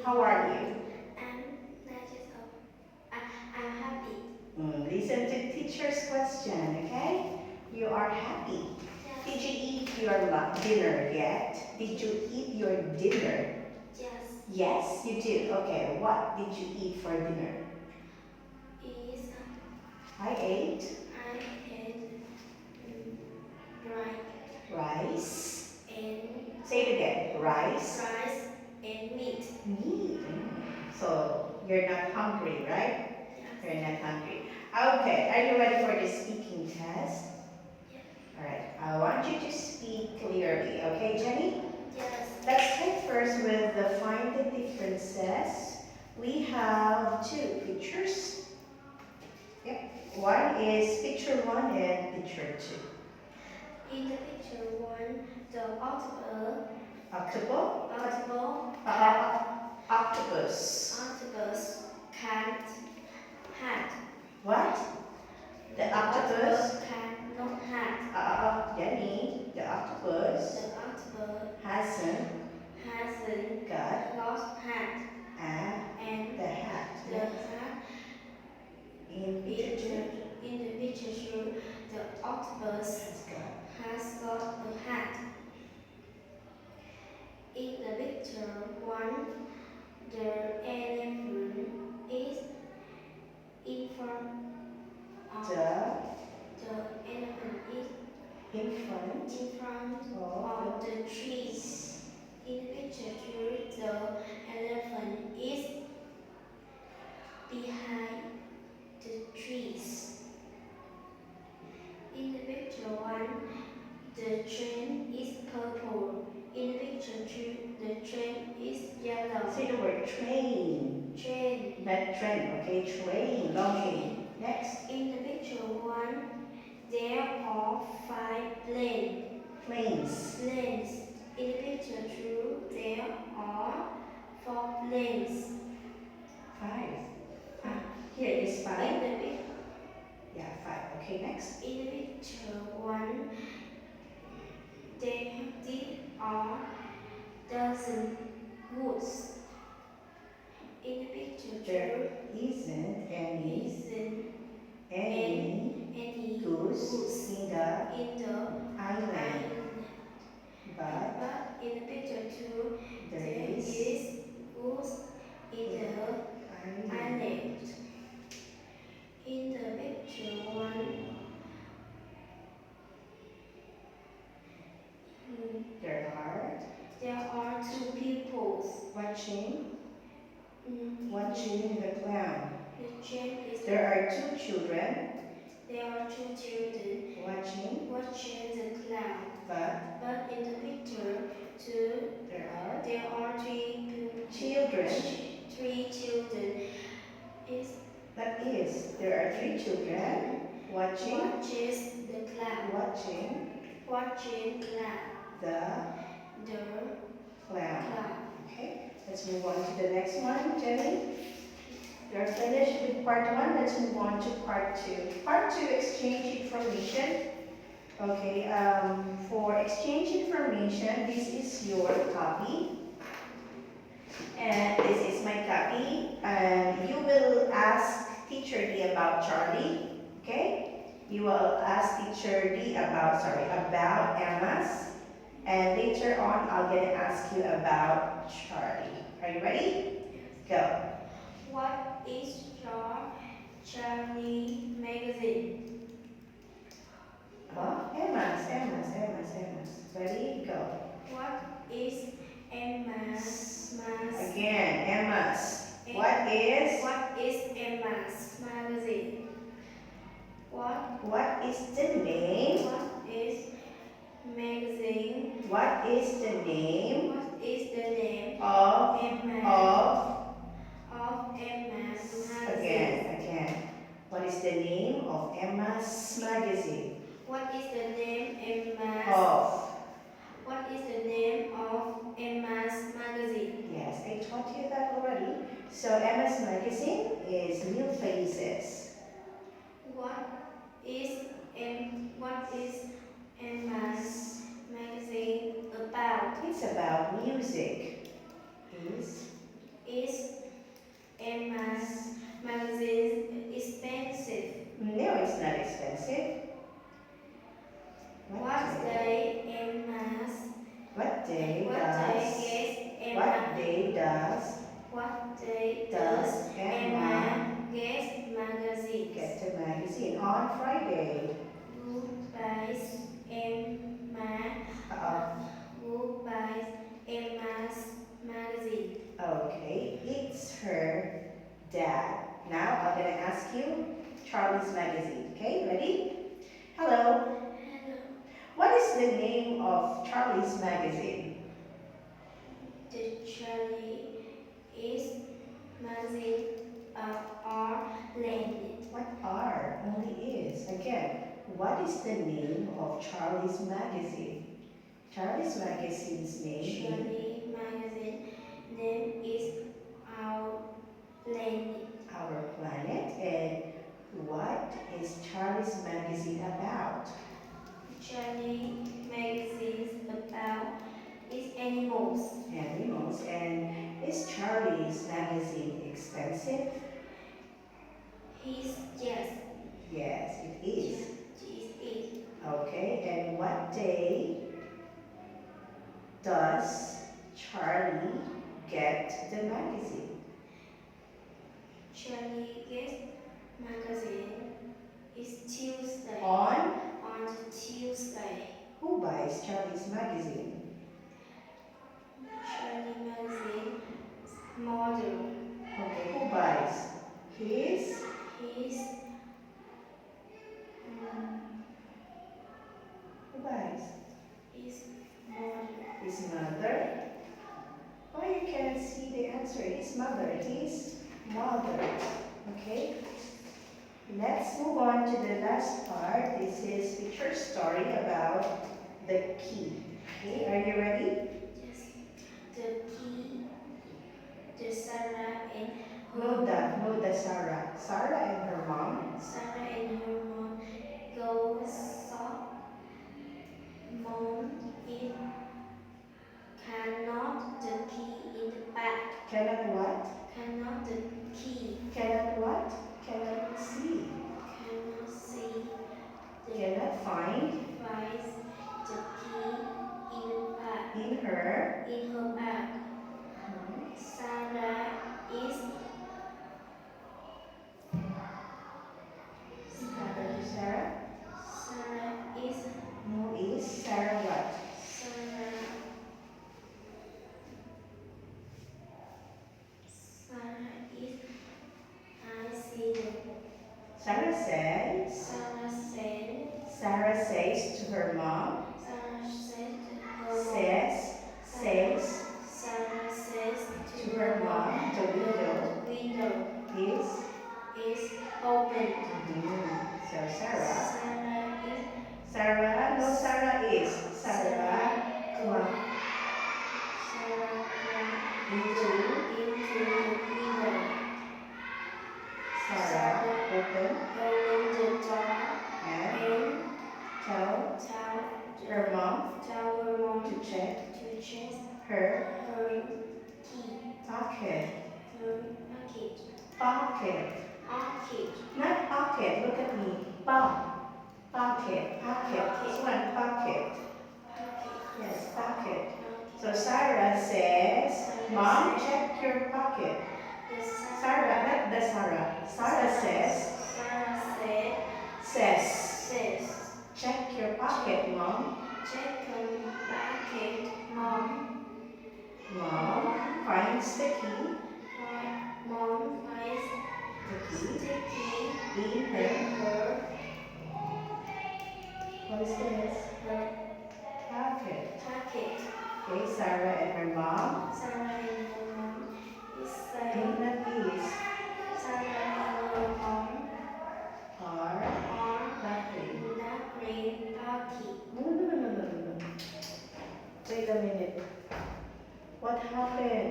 How are you? I'm 9 years old. I'm happy. Listen to teacher's question, okay? You are happy. Did Yes. you eat your dinner yet? Did you eat your dinner? Yes. Yes, you did. Okay, what did you eat for dinner? Is I ate I had rice. and Say it again. Rice. rice and meat. Meat. So you're not hungry, right? Yes. You're not hungry. Okay, are you ready for the speaking test? Yes. Alright, I want you to speak clearly, okay, Jenny? Yes. Let's start first with the find the differences. We have two pictures. Yep. One is picture 1 and picture 2. In the picture 1, the octopus Octopus. can't hat. What? The octopus? cannot hat. Jenny, the octopus The octopus hasn't hasn't got lost hat. And the hat. the hat In picture 2, in the picture show the octopus has got a hat. In the picture 1, the elephant is in front of the the elephant is in front in front of of the trees. In the picture 2, the elephant is behind the trees. In the picture 1, the train is purple. In the picture 2, the train is yellow. say the word train. Train. Not trend, okay? Train, long train. Next, In the picture 1, there are 5 planes. planes. In the picture 2, there are 4 planes. 5. Here is In 5. the, Yeah, 5. Okay, next. in the picture 1, there are dozen woods. In the picture 2, There isn't any isn't any goose in the in the island, island. but But in the picture 2, there there is is goose in the island. island. In the picture 1, there are 2 people. watching The the clown. train is There are 2 children there are 2 children watching, watching the clown. but But in the picture 2, there are there are 3 children. 3 children. That is, there are 3 children watching Watches the clown. Watching the the clown. clown. Okay, let's move on to the next one, Jenny. You're finished with part 1. Let's move on to part 2. Part 2, exchange information. Okay, for exchange information, this is your copy. And this is my copy. And you will ask Teacher D about Charlie. Okay? You will ask Teacher D about Emma's. And later on, I'm going to ask you about Charlie. Are you ready? Go. What is your Charlie magazine? Emma's. Ready? Go. What is Emma's magazine? Again, Emma's. What is Emma's magazine? What is the name? What is magazine? What is the name What is the name of Emma's magazine? again. What is the name of Emma's magazine? What is the name Emma's? What is the name of Emma's magazine? Yes, I taught you that already. So Emma's magazine is New Faces. What is Emma's magazine about? It's about music. What day does does Emma Emma get magazines? get the magazine? On Friday. Who buys Emma? Uh, Who buys Emma's magazine? okay, it's her dad. Now I'm gonna ask you Charlie's magazine. Okay, ready? Hello. Hello. What is the name of Charlie's magazine? The Charlie is magazine are landed. What are? Only is. Again, what is the name of Charlie's magazine? Charlie's magazine's name Charlie magazine name is our landed. Our Planet. And what is Charlie's magazine about? Charlie magazine's about is animals. Animals. And is Charlie's magazine expensive? His yes. Yes, it is. Is Okay, and what day does Charlie get the magazine? Charlie gets magazine is Tuesday. On On Tuesday. who buys Charlie's magazine? Charlie magazine model. Okay, who buys? His His who buys? is model. His mother. Oh, you can see the answer. His mother. His mother. Okay. Let's move on to the last part. This is picture story about the key. Okay, are you ready? Yes. The key. The Sarah and No, the Sarah. Sarah and her mom. Sarah and her mom go shop. Mom it cannot the key in the back. Cannot what? Cannot the key. Cannot what? Cannot see. Cannot see the Cannot find device. The key in the back. in her. In her bag. Sarah is Sarah. Sarah is No is Sarah what? Sarah is I see the Sarah says. Sarah says to her mom. Sarah said to her mom. Says Sarah says to her mom. The window window is. is open. So Sarah. Sarah No, Sarah is. Sarah. Come on. Into. into the window. Sarah. Open. Open the door And and tell her mom tell her mom to check to check her her key. pocket. Her pocket. Pocket. Pocket. Not pocket. Look at me. Pocket. This one, pocket. Yes, pocket. So Sarah says, Mom, check your pocket. Sarah, not the Sarah. Sarah says, check your pocket, Mom. Check your pocket, Mom. Mom finds the key. Mom finds The the key key in in her. her What is this? Pocket. pocket. Okay, Sarah and her mom. Sarah and her mom is In saying, the piece Sarah and her mom are are laughing. not playing party. No. Wait a minute. What happened?